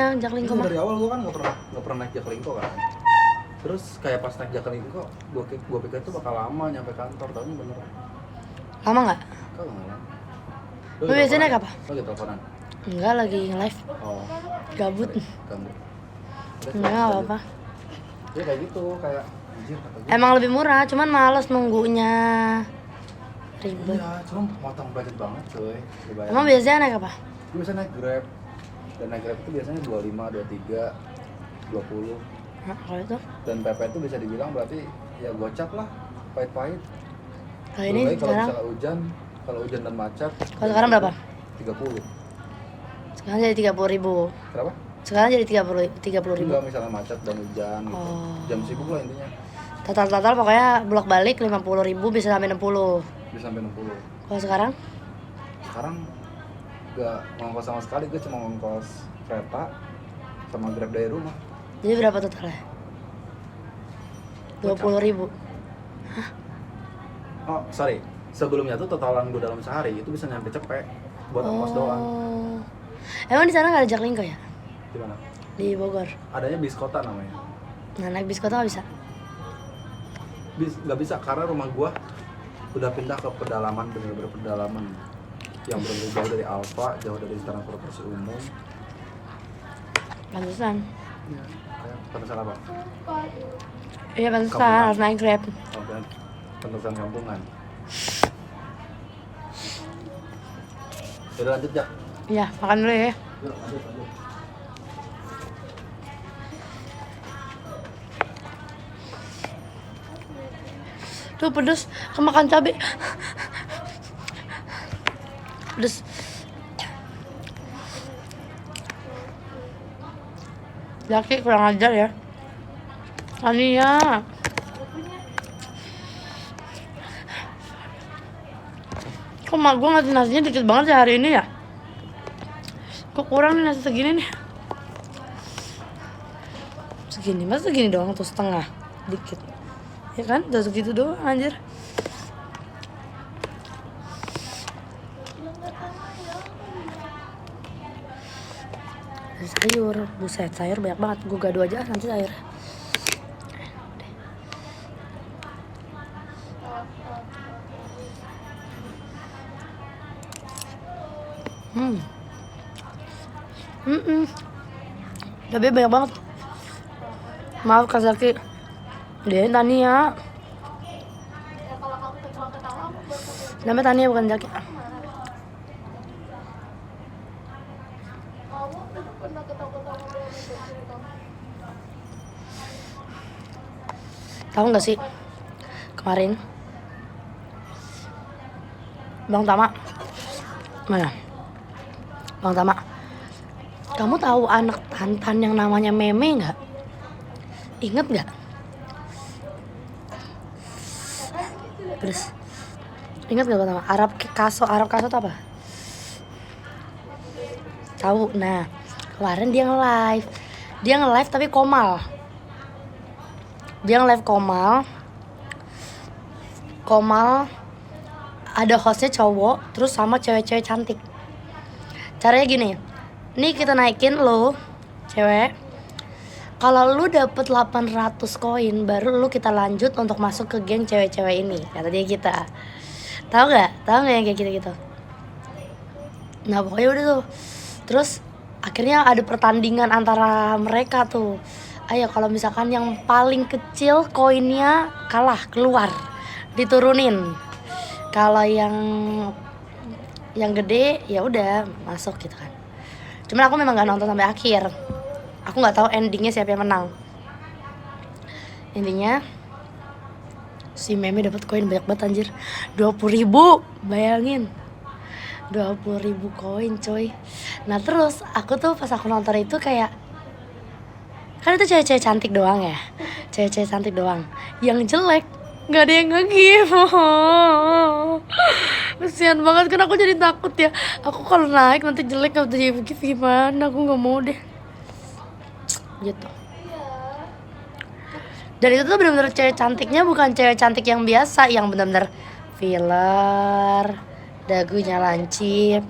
makanya Jaklingko mah. Dari awal gue kan nggak pernah naik Jaklingko kan. Terus kayak pas naik Jaklingko, gue pikir tuh bakal lama nyampe kantor, tapi beneran. Lama nggak? Kalau nggak lama. Lu biasanya naik apa? Lagi teleponan. Enggak, lagi nge-live. Oh. Gabut. Gabut. Enggak apa-apa. Ya kayak gitu, kayak anjir kata gue. Emang lebih murah, cuman males nunggunya. Ribet. Iya, cuma potong budget banget cuy. Emang biasanya naik apa? Gue bisa naik Grab. Dan naik Grab itu biasanya 25, 23, 20. Nah, kalau itu? Dan PP itu bisa dibilang berarti ya gocap lah, pahit-pahit. Kalau ini Baik sekarang? kalau hujan dan macet. Kalau sekarang berapa? 30. Sekarang jadi 30.000. Berapa? Sekarang jadi 30.000. Enggak, misalnya macet dan hujan gitu. Oh. Jam sibuk lah intinya. Total pokoknya bolak balik 50.000 bisa sampai 60. Bisa sampai 60. Kalau sekarang? Sekarang enggak ngongkos sama sekali, gue cuma ngongkos kereta sama Grab dari rumah. Jadi berapa totalnya? 20.000. Oh, sorry. Sebelumnya tuh totalan gue dalam sehari itu bisa nyampe cepet buat ongkos doang. Emang di sana nggak ada Jaklingko ya? Di mana? Di Bogor. Adanya bis kota namanya. Nah, naik bis kota nggak bisa? Nggak bisa karena rumah gua udah pindah ke pedalaman, bener-bener pedalaman yang bener-bener jauh dari Alfa, jauh dari transportasi umum. Pantesan. Iya. Pantesan apa? Iya pantesan Kampungan. harus naik Grab. Oke. Pantesan kampungan. Udah lanjut ya. Iya, makan dulu ya. Yuk, lanjut. Tuh pedes, kemakan cabai. Pedes. Jaki kurang ajar ya. Ania. Kok mak gue ngasih nasinya dikit banget ya hari ini ya? Kok kurang nih nasi segini nih? Segini, masa segini doang tuh setengah? Dikit. Ya kan, udah segitu doang anjir. Sayur, buset sayur banyak banget. Gue gado aja nanti sayur. Tapi banyak banget. Maaf Kak Zaki. Dia Tania. Namanya Tania bukan Zaki. Tahu nggak sih kemarin Bang Tama mana? Bang Tama, kamu tahu anak Tantan yang namanya Meme nggak? Ingat nggak? Terus ingat nggak Bang Tama? Arab Kaso itu apa? Tahu? Nah kemarin dia nge-live tapi Komal. Dia nge-live Komal ada hostnya cowok terus sama cewek-cewek cantik. Caranya gini, nih kita naikin lo cewek, kalau lu dapet 800 koin baru lu kita lanjut untuk masuk ke geng cewek-cewek ini, kata dia kita. Tahu nggak yang kayak gitu. Nah pokoknya udah tuh, terus akhirnya ada pertandingan antara mereka tuh. Ayo kalau misalkan yang paling kecil koinnya kalah, keluar, diturunin. Kalau yang gede ya udah masuk gitu kan. Cuman aku memang gak nonton sampai akhir. Aku nggak tahu endingnya siapa yang menang. Intinya si Meme dapat koin banyak banget anjir. 20.000, bayangin. 20.000 koin coy. Nah terus aku tuh pas aku nonton itu kayak, kan itu cewek-cewek cantik doang ya, cewek-cewek cantik doang. Yang jelek nggak ada yang nge-give. Kesian banget kan, aku jadi takut ya. Aku kalau naik nanti jelek nggak bisa give gimana? Aku nggak mau deh. Gitu. Dan itu tuh benar-benar cewek cantiknya bukan cewek cantik yang biasa, yang benar-benar filler, dagunya lancip,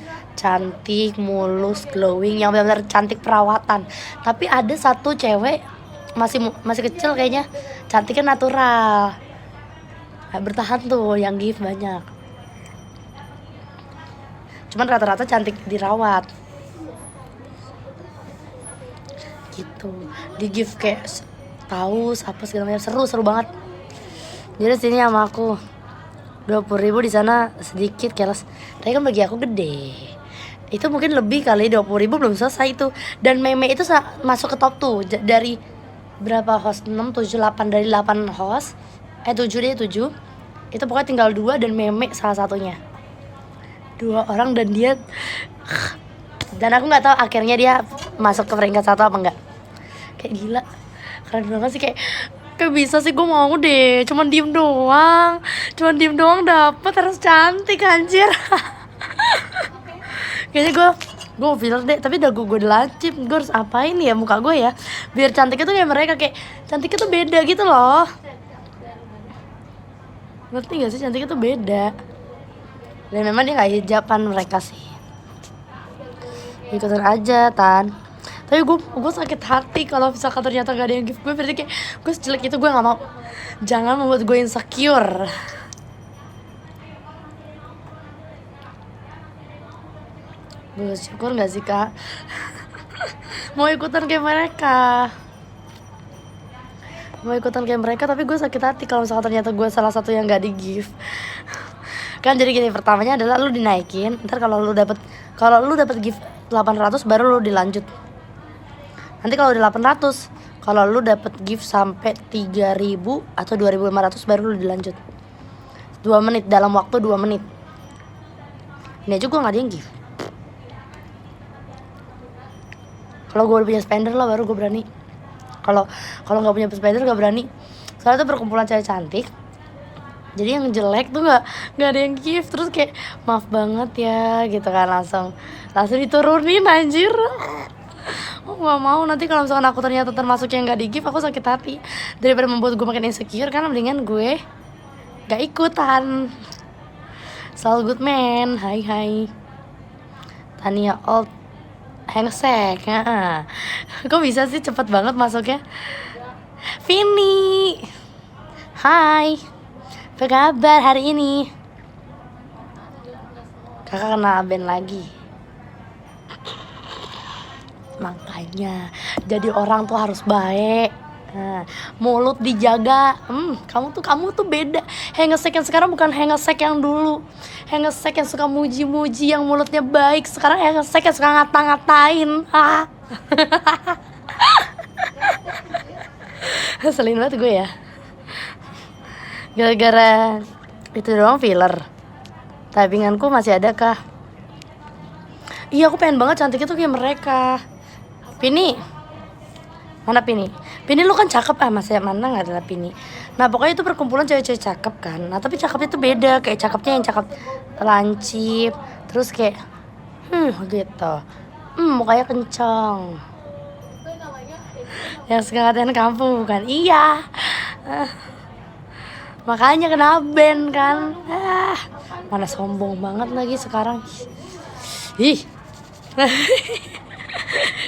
cantik, mulus, glowing, yang benar-benar cantik perawatan. Tapi ada satu cewek masih kecil kayaknya, cantiknya natural. Nah, bertahan tuh yang gift banyak. Cuman rata-rata cantik dirawat. Gitu. Di gift kayak tahu apa segala macam, seru banget. Jadi sini sama aku 20.000 di sana sedikit keles. Tapi kan bagi aku gede. Itu mungkin lebih kali, 20.000 belum selesai itu. Dan meme itu masuk ke top tuh dari berapa host? 6, 7, 8, dari 8 host. 7 deh, 7. Itu pokoknya tinggal 2 dan meme salah satunya. 2 orang dan dia, dan aku nggak tahu akhirnya dia masuk ke peringkat 1 apa enggak. Kayak gila, keren banget sih, kayak bisa sih, gue mau deh. Cuman diem doang dapet, harus cantik anjir. Kayaknya gue mau filler deh, tapi udah gue lancip. Gue harus apain ya muka gue ya biar cantiknya tuh kayak mereka, kayak cantiknya tuh beda gitu loh. Ngerti gak sih, cantiknya tuh beda. Dan memang dia gak hijaban mereka sih. Ikutin aja Tan. Tapi gue sakit hati kalau misalkan ternyata gak ada yang give gue. Berarti kayak gue sejelek itu, gue gak mau. Jangan membuat gue insecure. Gue syukur gak sih kak? Mau ikutan kayak mereka. Tapi gue sakit hati kalau misalkan ternyata gue salah satu yang gak di give. Kan jadi gini, pertamanya adalah lu dinaikin. Ntar kalau lu dapet gift 800 baru lu dilanjut. Nanti kalau udah 800, kalau lu dapet gift sampai 3.000 atau 2.500 baru lu dilanjut. 2 menit, dalam waktu 2 menit. Ini aja gue gak ada yang gift. Kalau gue udah punya spender lah baru gue berani. Kalau nggak punya spender gak berani. Soalnya itu perkumpulan cewek cantik. Jadi yang jelek tuh nggak ada yang gift. Terus kayak maaf banget ya gitu kan, langsung diturunin anjir. Oh nggak mau, nanti kalau misalkan aku ternyata termasuk yang nggak di gift, aku sakit hati. Daripada membuat gue makin insecure, kan mendingan gue nggak ikutan. Sal good man, hai Tania old hengsek. Kok bisa sih cepet banget masuknya? Vini, hai, apa kabar hari ini? Kakak kena band lagi. Makanya jadi orang tuh harus baik. Mulut dijaga. Kamu tuh beda. Hengesek yang sekarang bukan hengesek yang dulu. Hengesek yang suka muji-muji, yang mulutnya baik. Sekarang hengesek yang suka ngata-ngatain. Selin banget gue ya. Gara-gara itu doang filler. Typinganku masih ada kah? Iya, aku pengen banget cantiknya tuh kayak mereka. Pini, mana Pini? Pini lu kan cakep, masih mana nggak adalah Pini. Nah pokoknya itu perkumpulan cewek-cewek cakep kan. Nah tapi cakepnya tuh beda, kayak cakepnya yang cakep lancip, terus kayak gitu, mukanya kenceng. Yang suka ngatain kampung bukan? Iya. Makanya kena band kan. Mana sombong banget lagi sekarang. Ih.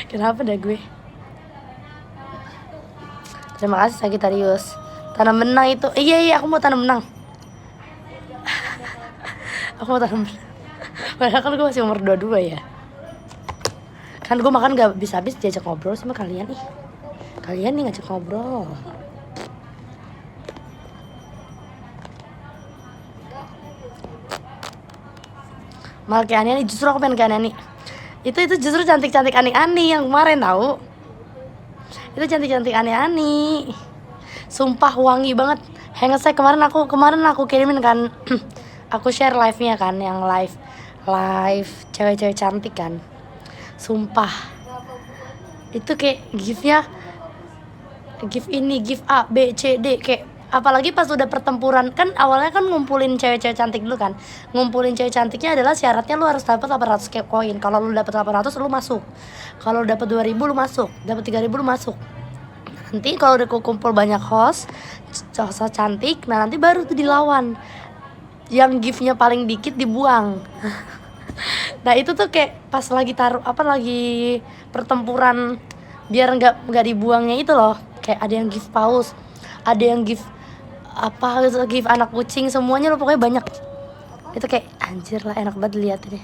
Kenapa dah gue? Terima kasih Sagittarius. Tanam benang itu. Iya aku mau tanam benang. Aku mau tanam benang. Padahal kan gue masih umur 22 ya. Kan gue makan gak habis-habis diajak ngobrol sama kalian nih. Kalian nih ngajak ngobrol. Malah kayak Ani, justru aku pengen kayak Ani. Itu justru cantik-cantik Ani yang kemarin tahu. Itu cantik-cantik Ani. Sumpah wangi banget. Hengesek kemarin aku kirimin kan. Aku share live-nya kan, yang live cewek-cewek cantik kan. Sumpah. Itu kayak gift-nya, gift ini, gift A, B, C, D, kayak apalagi pas udah pertempuran kan, awalnya kan ngumpulin cewek-cewek cantik dulu kan. Ngumpulin cewek cantiknya adalah syaratnya lu harus dapat 800 koin. Kalau lu dapat 800 lu masuk. Kalau dapat 2.000 lu masuk, dapat 3.000 lu masuk. Nanti kalau udah kumpul banyak host cantik, nah nanti baru tuh dilawan. Yang giftnya paling dikit dibuang. Nah itu tuh kayak pas lagi taruh lagi pertempuran biar nggak dibuangnya itu loh, kayak ada yang gift paus, ada yang gift gift anak kucing, semuanya lo pokoknya banyak. Itu kayak anjir lah, enak banget lihat ini.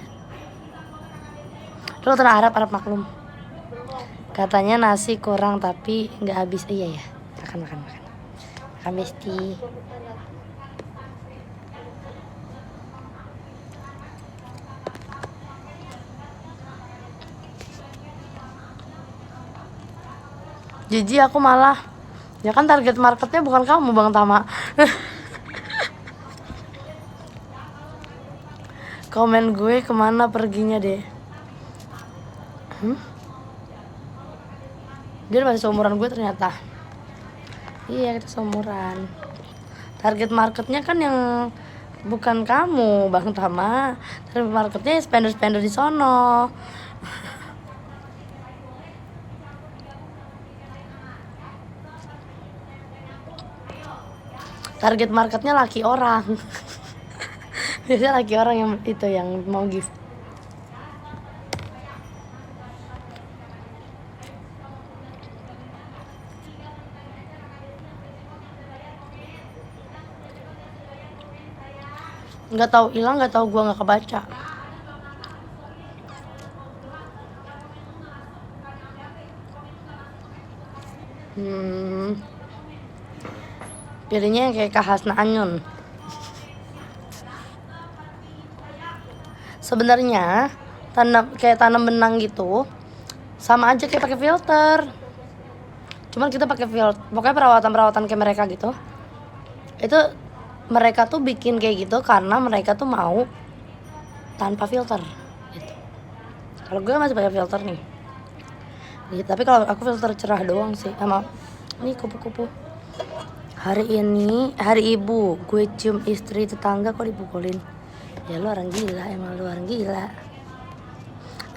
Lo tenang, Arab maklum. Katanya nasi kurang tapi nggak habis. Iya ya, makan Besti. Jiji aku malah, ya kan target marketnya bukan kamu Bang Tama. Komen gue kemana perginya deh. Dia masih seumuran gue ternyata. Iya, kita seumuran. Target marketnya kan yang bukan kamu Bang Tama. Target marketnya spender di sono. Target marketnya laki orang. Biasanya laki orang yang itu yang mau gift. Nggak tahu hilang, nggak tahu gua nggak kebaca. Pilihnya yang kayak Kak Hasna Anyun. Sebenarnya tanam benang gitu sama aja kayak pakai filter. Cuman kita pakai filter, pokoknya perawatan kayak mereka gitu. Itu mereka tuh bikin kayak gitu karena mereka tuh mau tanpa filter gitu. Kalau gue masih pakai filter nih. Gitu, tapi kalau aku filter cerah doang sih sama ini kupu-kupu. Hari ini hari ibu, gue cium istri tetangga kok dipukulin. Ya lu orang gila, emang lu orang gila.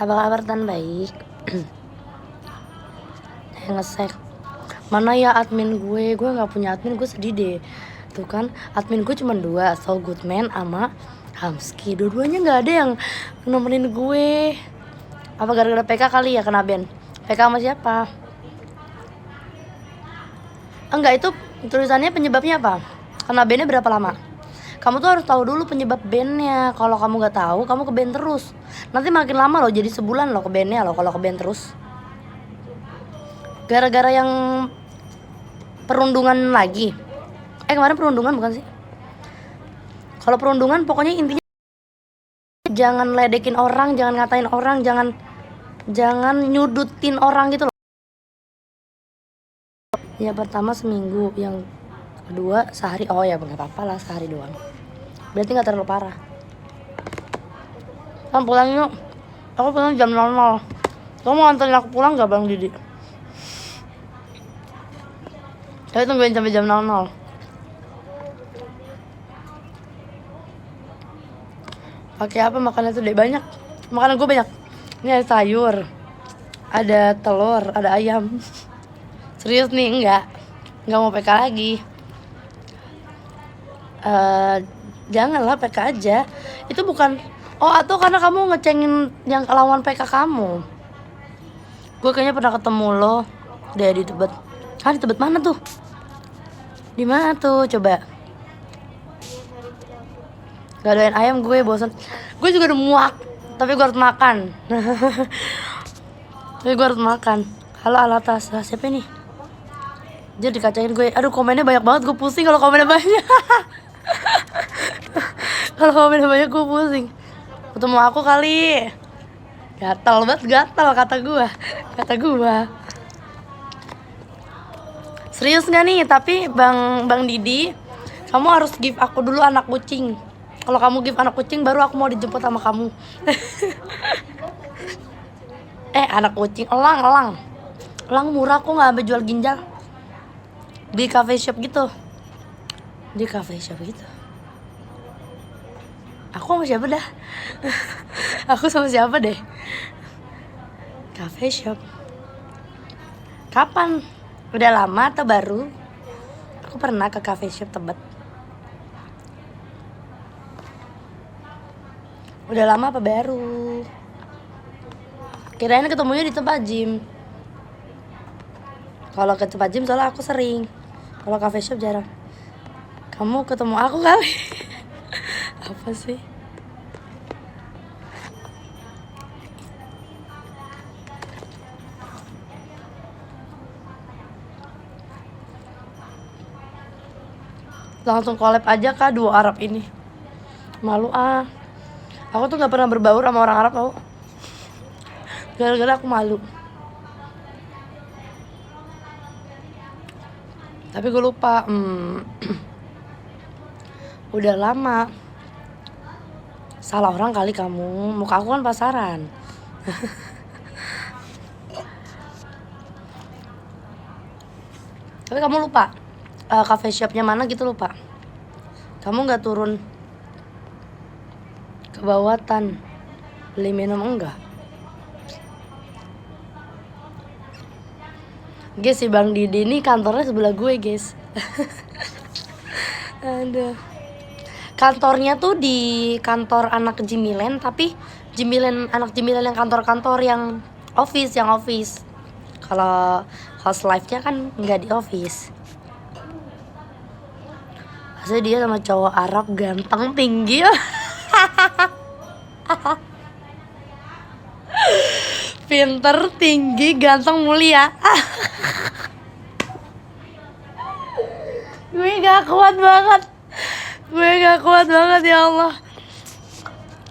Apa kabar Tan? Baik. Ngesek. Mana ya admin gue nggak punya admin, gue sedih deh. Tuh kan, admin gue cuma 2, So Goodman sama Hamski. Dua-duanya nggak ada yang nemenin gue. Apa gara-gara PK kali ya kena ban? PK sama siapa? Enggak, itu tulisannya penyebabnya apa? Kena ban-nya berapa lama? Kamu tuh harus tahu dulu penyebab ban-nya. Kalau kamu nggak tahu, kamu ke ban terus. Nanti makin lama loh, jadi sebulan loh ke ban-nya loh kalau ke ban terus. Gara-gara yang perundungan lagi. Kemarin perundungan bukan sih? Kalau perundungan pokoknya intinya jangan ledekin orang, jangan ngatain orang, jangan nyudutin orang gitu loh. Ya pertama seminggu, yang kedua sehari. Oh ya nggak apa-apa lah, sehari doang. Berarti nggak terlalu parah. Kan pulang yuk. Aku pulang jam 00. Kamu mau anterin aku pulang nggak Bang Didi? Tapi tungguin sampai jam 00. Pakai apa makannya tuh deh? Banyak. Makanan gue banyak. Ini ada sayur, ada telur, ada ayam. Serius nih, enggak mau PK lagi. Janganlah PK aja. Itu bukan. Oh, atau karena kamu ngecengin yang lawan PK kamu. Gue kayaknya pernah ketemu lo deh di Tebet. Di Tebet mana tuh? Di mana tuh? Coba. Gak doain ayam, gue bosan. Gue juga udah muak, tapi gue harus makan. Halo Alatas, siapa nih? Dia dikacain gue. Aduh, komennya banyak banget, gue pusing kalau komennya banyak. Kalau komennya banyak gue pusing. Ketemu aku kali. Gatal kata gue. Serius nggak nih? Tapi Bang Didi, kamu harus give aku dulu anak kucing. Kalau kamu give anak kucing, baru aku mau dijemput sama kamu. Anak kucing, elang murah, kok nggak sampai jual ginjal. Di cafe shop gitu. Aku sama siapa dah? Aku sama siapa deh? Cafe shop. Kapan? Udah lama atau baru? Aku pernah ke cafe shop Tebet. Udah lama apa baru? Kirain ketemunya di tempat gym. Kalau ke tempat gym soalnya aku sering. Kalau cafe shop jarang. Kamu ketemu aku kali. Apa sih? Langsung collab aja kak duo Arab ini. Malu ah. Aku tuh gak pernah berbaur sama orang Arab tau. Gara-gara aku malu. Tapi gue lupa. Udah lama. Salah orang kali kamu. Muka aku kan pasaran. Tapi kamu lupa cafe shopnya mana gitu lupa. Kamu nggak turun ke bawah tan beli minum enggak? Guys, si Bang Didi ini kantornya sebelah gue guys. Aduh. Kantornya tuh di kantor anak Jimilen, tapi anak Jimilen yang kantor-kantor yang office. Kalau house life-nya kan nggak di office. Masa dia sama cowok Arab ganteng tinggi. Pinter, tinggi, ganteng, mulia. Gue gak kuat banget ya Allah.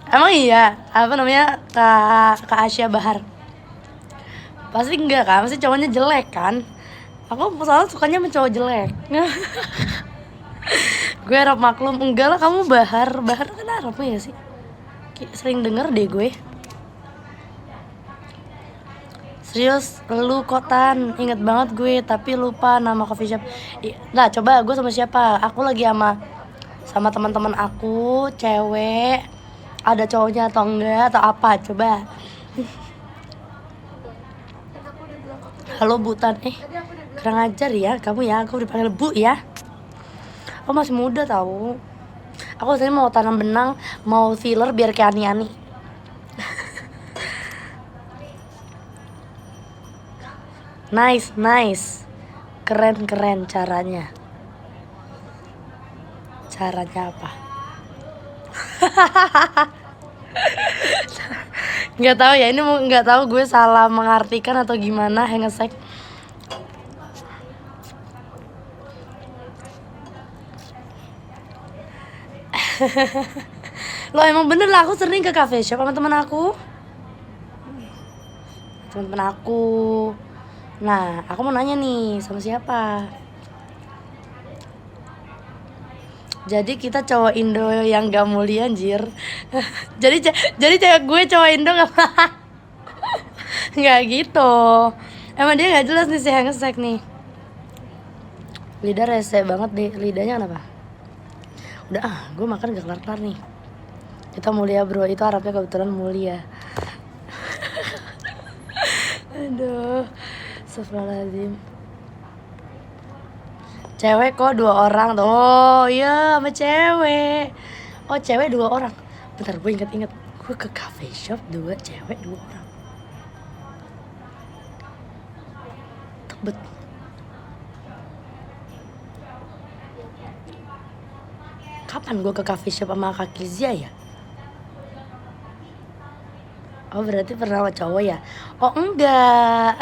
Emang iya, apa namanya, Kak Asia Bahar? Pasti enggak kan, pasti cowoknya jelek kan. Aku soalnya sukanya sama cowok jelek. Gue Arab maklum. Enggak lah, kamu Bahar kan Arab ya sih? Sering denger deh gue. Serius, lu kotan, inget banget gue, tapi lupa nama coffee shop. Nah, coba gue sama siapa? Aku lagi sama teman-teman aku, cewek. Ada cowoknya atau enggak atau apa? Coba. Halo Butan, kurang ajar ya kamu ya, aku dipanggil Bu ya. Aku masih muda tahu. Aku sini mau tanam benang, mau filler biar kayak Ani-Ani. Nice. Keren caranya. Caranya apa? Nggak tahu ya, ini nggak tahu gue salah mengartikan atau gimana. Hengesek. Lo emang bener lah, aku sering ke cafe shop sama temen aku. Nah, aku mau nanya nih sama siapa? Jadi kita cowok Indo yang gak mulia anjir. jadi cewek gue cowok Indo gak gitu. Emang dia gak jelas nih si Hengsek nih. Lidah rese banget deh. Lidahnya kenapa? Udah gue makan gak kelar-kelar nih. Kita mulia bro, itu Arabnya kebetulan mulia. Aduh, astagfirullahaladzim. Cewek kok 2 orang tuh. Oh iya, sama cewek. Oh cewek 2 orang. Bentar, gue inget. Gue ke cafe shop 2 cewek 2 orang. Tebet. Kapan gue ke cafe shop sama Kak Kizia ya? Oh berarti pernah sama cowok ya? Oh enggak.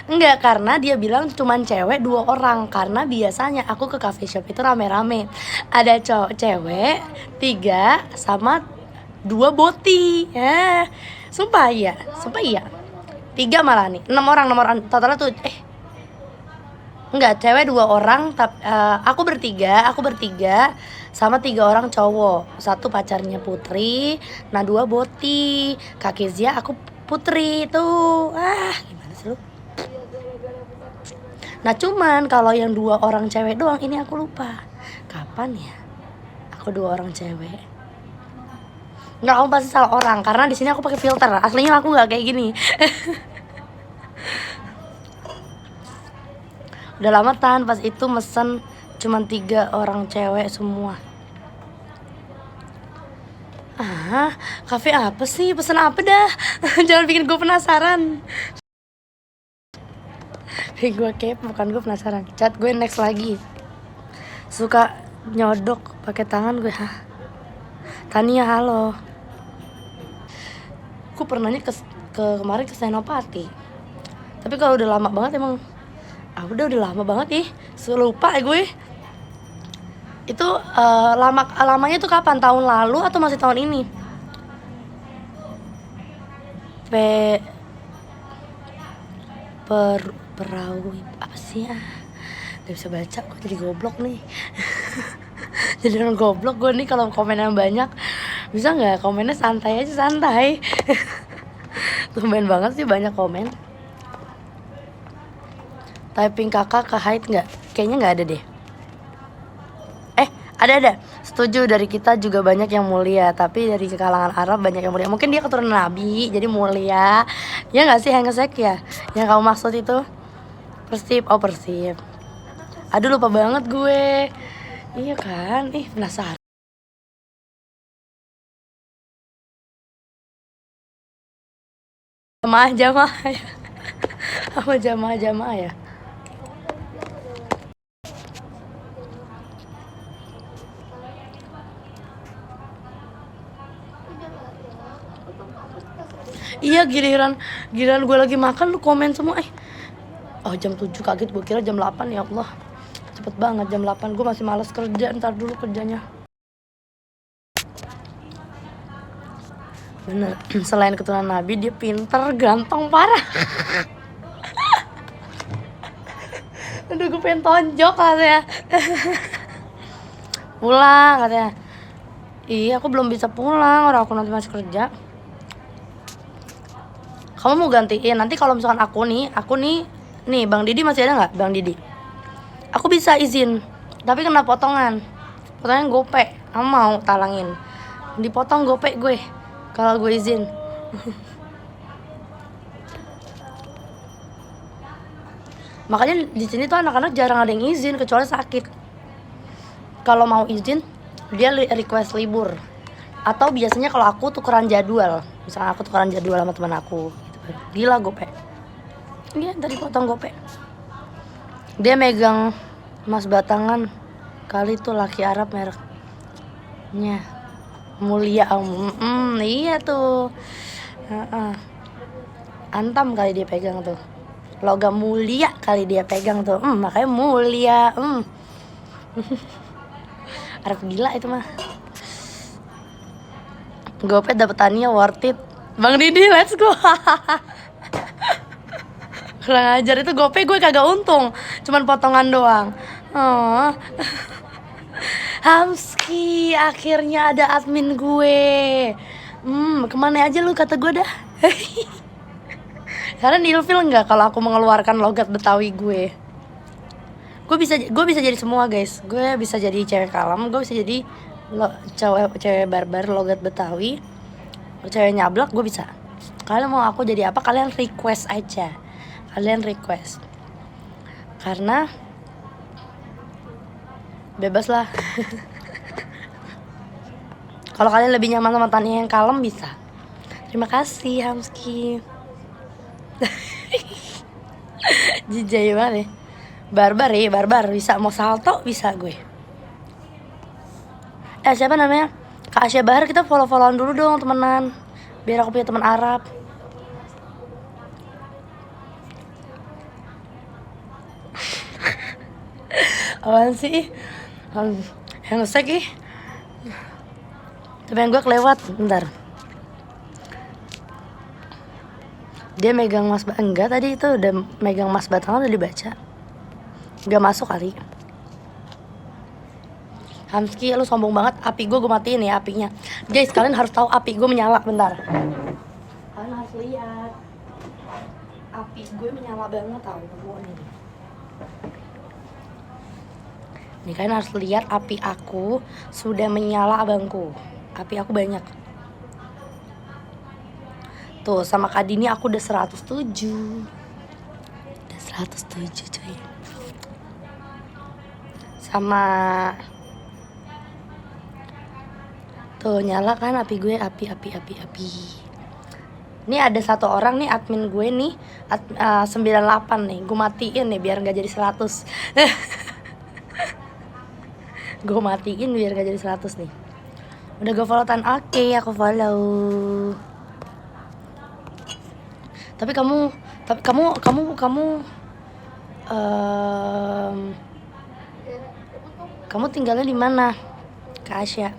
Enggak, karena dia bilang cuman cewek 2 orang. Karena biasanya aku ke cafe shop itu rame-rame. Ada cewek 3 sama 2 boti. Sumpah iya 3 malah nih, 6 orang totalnya tuh. Enggak, cewek 2 orang, aku bertiga sama 3 orang cowok. 1 pacarnya Putri, nah 2 boti. Kak Kezia, aku Putri tuh. Gimana sih lu? Nah cuman kalau yang 2 orang cewek doang ini aku lupa. Kapan ya? Aku 2 orang cewek. Enggak, kamu pasti salah orang karena di sini aku pakai filter. Aslinya aku nggak kayak gini. Udah lama tahan pas itu mesen cuman 3 orang cewek semua. Hah? Kafe apa sih? Pesen apa dah? Jangan bikin gue penasaran. Gue kepo, bukan gue penasaran. Chat gue next lagi. Suka nyodok pakai tangan gue. Hah? Tania, halo. Gue pernahnya kemarin ke Senopati. Tapi kalau udah lama banget emang udah lama banget nih. Lupa gue. Itu lamanya tuh kapan? Tahun lalu atau masih tahun ini? Perawi apa sih ya? Gak bisa baca, gue jadi goblok nih. Jadi orang goblok gue nih kalau komennya banyak. Bisa nggak komennya santai aja, santai. Tumben banget sih banyak komen. Typing kakak ke hide nggak? Kayaknya nggak ada deh. Ada. Setuju, dari kita juga banyak yang mulia, tapi dari kalangan Arab banyak yang mulia. Mungkin dia keturunan Nabi, jadi mulia. Ya nggak sih, Hangesek ya? Yang kamu maksud itu? Persib, oh Persib. Aduh lupa banget gue. Iya kan? Penasaran. Jamaah ya. Sama jamaah ya. Iya, giliran gue lagi makan lu komen semua. Oh jam 7, kaget gue kira jam 8. Ya Allah, cepet banget jam 8. Gue masih malas kerja, ntar dulu kerjanya. Bener, selain keturunan Nabi, dia pinter, ganteng parah. Aduh gue pengen tonjok katanya. Pulang katanya. Iya, aku belum bisa pulang, orang aku nanti masih kerja. Kamu mau gantiin nanti kalau misalkan aku nih Bang Didi masih ada nggak? Bang Didi, aku bisa izin, tapi kena potongan gope. Kamu mau talangin dipotong gope gue kalau gue izin? Makanya di sini tuh anak-anak jarang ada yang izin kecuali sakit. Kalau mau izin dia request libur, atau biasanya kalau aku tukeran jadwal, misalnya aku tukeran jadwal sama teman aku gitu. Gila gope, dia tadi potong gope. Dia megang emas batangan kali tuh, laki Arab mereknya mulia. Iya tuh. Antam kali dia pegang tuh, logam mulia kali dia pegang tuh, makanya mulia. Arab gila itu mah. Gope dapet Tania worth it. Bang Didi, let's go. Kurang ajar, itu gope gue kagak untung, cuman potongan doang. Hamski, akhirnya ada admin gue. Kemana aja lu kata gue dah. Karena ilfil nggak kalau aku mengeluarkan logat Betawi gue. Gue bisa jadi semua guys. Gue bisa jadi cewek kalem, gue bisa jadi cewek barbar logat Betawi, cewek nyablak, gue bisa. Kalian mau aku jadi apa? Kalian request aja. Karena bebas lah. Kalau kalian lebih nyaman sama Tania yang kalem bisa. Terima kasih Hamski. Jijai banget ya. Barbar bisa, mau salto bisa gue. Siapa namanya? Kak Asya Bahar, kita follow-followan dulu dong temenan, biar aku punya teman Arab. Apaan sih? Yang ngesek ih. Tapi yang gue kelewat, bentar. Dia megang mas enggak, tadi itu udah megang mas batangan udah dibaca. Gak masuk kali. Hamski, lu sombong banget. Api gue matiin ya apinya. Guys, kalian harus tahu api gue menyala, bentar. Kalian harus lihat. Api gue menyala banget tau. Nih kalian harus lihat, api aku sudah menyala abangku. Api aku banyak. Tuh, sama Kak Dini aku udah 107. Udah 107 cuy. Tuh nyala kan api gue, api. Ini ada satu orang nih admin gue nih 98 nih, gue matiin nih biar nggak jadi 100. Gue matiin biar nggak jadi 100 nih. Udah gue follow tan, oke aku follow. Tapi kamu kamu tinggalnya di mana, Kak Asya?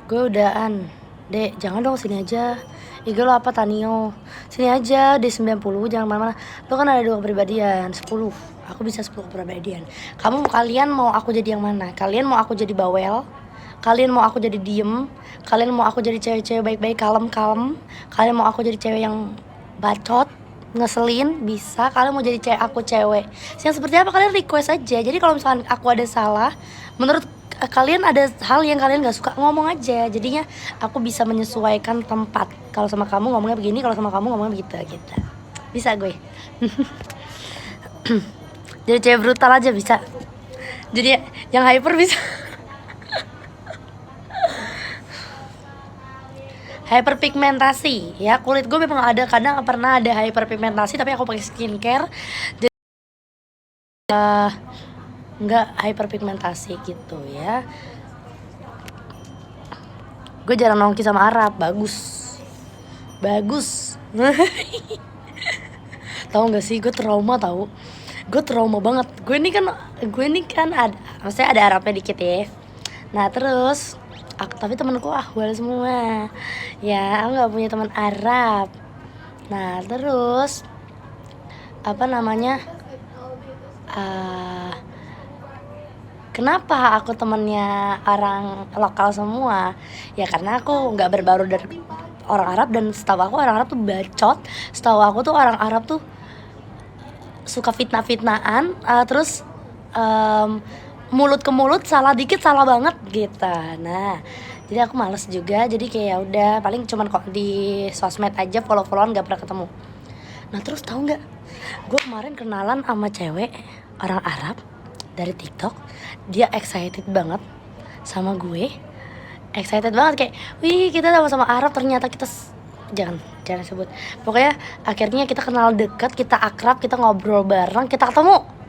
Gue udahan. Dek, jangan dong, sini aja. IG lo apa, Tanio? Sini aja, D90, jangan mana-mana. Lo kan ada 2 kepribadian, 10. Aku bisa 10 kepribadian. Kalian mau aku jadi yang mana? Kalian mau aku jadi bawel? Kalian mau aku jadi diem? Kalian mau aku jadi cewek-cewek baik-baik, kalem-kalem? Kalian mau aku jadi cewek yang bacot, ngeselin? Bisa. Kalian mau jadi aku cewek yang seperti apa, kalian request aja. Jadi kalau misalkan aku ada salah, menurut kalian ada hal yang kalian gak suka, ngomong aja. Jadinya aku bisa menyesuaikan tempat. Kalau sama kamu ngomongnya begini, kalau sama kamu ngomongnya begitu gitu. Bisa gue. Jadi cewek brutal aja bisa. Jadi yang hyper bisa. Hyperpigmentasi ya, kulit gue memang ada, kadang pernah ada hyperpigmentasi tapi aku pakai skincare jadi nggak hyperpigmentasi gitu ya. Gue jarang nongki sama Arab, bagus. Tahu nggak sih, gue trauma banget. Gue ini kan ada, maksudnya ada Arabnya dikit ya. Nah terus tapi temanku ahwal semua ya, aku nggak punya teman Arab. Nah terus apa namanya, kenapa aku temennya orang lokal semua? Ya karena aku nggak berbaur dari orang Arab, dan setahu aku orang Arab tuh bacot. Setahu aku tuh orang Arab tuh suka fitnah-fitnahan, terus mulut ke mulut, salah dikit salah banget gitu. Nah jadi aku males juga, jadi kayak ya udah paling cuman kok di sosmed aja, follow-followan, gak pernah ketemu. Nah terus tahu nggak, gue kemarin kenalan sama cewek orang Arab dari TikTok. Dia excited banget sama gue, excited banget kayak, wih kita sama-sama Arab, ternyata kita jangan sebut. Pokoknya akhirnya kita kenal dekat, kita akrab, kita ngobrol bareng, kita ketemu